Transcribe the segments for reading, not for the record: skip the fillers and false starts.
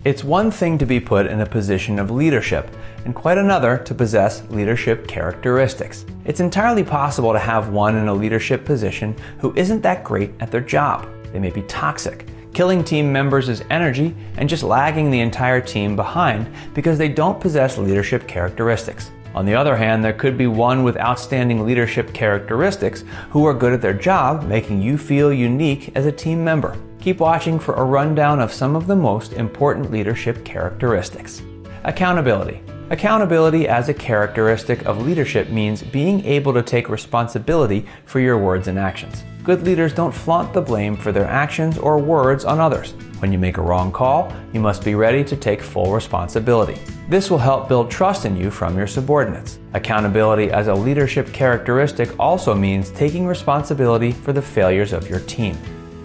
It's one thing to be put in a position of leadership, and quite another to possess leadership characteristics. It's entirely possible to have one in a leadership position who isn't that great at their job. They may be toxic, killing team members' energy and just lagging the entire team behind because they don't possess leadership characteristics. On the other hand, there could be one with outstanding leadership characteristics who are good at their job, making you feel unique as a team member. Keep watching for a rundown of some of the most important leadership characteristics. Accountability. Accountability as a characteristic of leadership means being able to take responsibility for your words and actions. Good leaders don't flaunt the blame for their actions or words on others. When you make a wrong call, you must be ready to take full responsibility. This will help build trust in you from your subordinates. Accountability as a leadership characteristic also means taking responsibility for the failures of your team.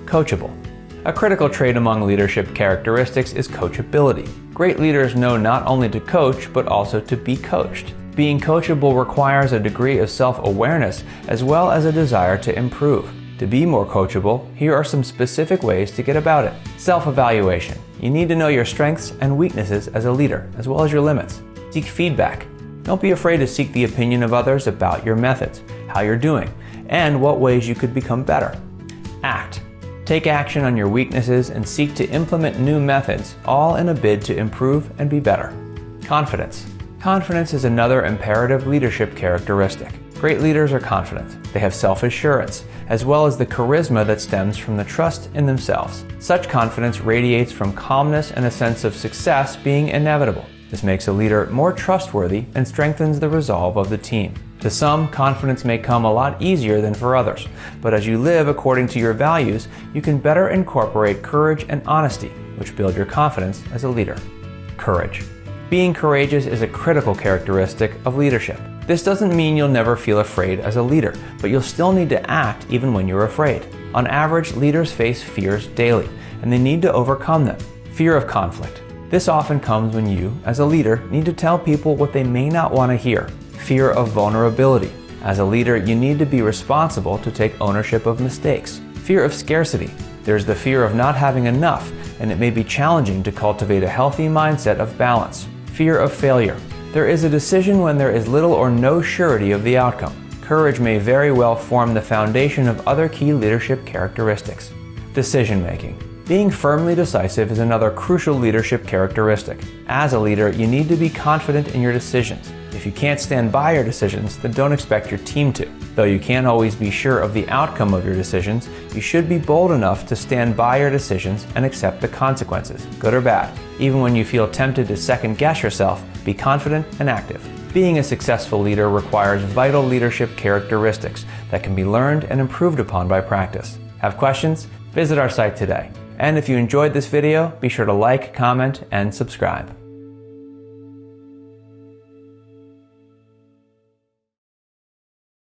Coachable. A critical trait among leadership characteristics is coachability. Great leaders know not only to coach, but also to be coached. Being coachable requires a degree of self-awareness as well as a desire to improve. To be more coachable, here are some specific ways to get about it. Self-evaluation. You need to know your strengths and weaknesses as a leader, as well as your limits. Seek feedback. Don't be afraid to seek the opinion of others about your methods, how you're doing, and what ways you could become better. Act. Take action on your weaknesses and seek to implement new methods, all in a bid to improve and be better. Confidence. Confidence is another imperative leadership characteristic. Great leaders are confident. They have self-assurance, as well as the charisma that stems from the trust in themselves. Such confidence radiates from calmness and a sense of success being inevitable. This makes a leader more trustworthy and strengthens the resolve of the team. To some, confidence may come a lot easier than for others, but as you live according to your values, you can better incorporate courage and honesty, which build your confidence as a leader. Courage. Being courageous is a critical characteristic of leadership. This doesn't mean you'll never feel afraid as a leader, but you'll still need to act even when you're afraid. On average, leaders face fears daily, and they need to overcome them. Fear of conflict. This often comes when you, as a leader, need to tell people what they may not want to hear. Fear of vulnerability. As a leader, you need to be responsible to take ownership of mistakes. Fear of scarcity. There's the fear of not having enough, and it may be challenging to cultivate a healthy mindset of balance. Fear of failure. There is a decision when there is little or no surety of the outcome. Courage may very well form the foundation of other key leadership characteristics. Decision making. Being firmly decisive is another crucial leadership characteristic. As a leader, you need to be confident in your decisions. If you can't stand by your decisions, then don't expect your team to. Though you can't always be sure of the outcome of your decisions, you should be bold enough to stand by your decisions and accept the consequences, good or bad. Even when you feel tempted to second-guess yourself, be confident and active. Being a successful leader requires vital leadership characteristics that can be learned and improved upon by practice. Have questions? Visit our site today. And if you enjoyed this video, be sure to like, comment, and subscribe.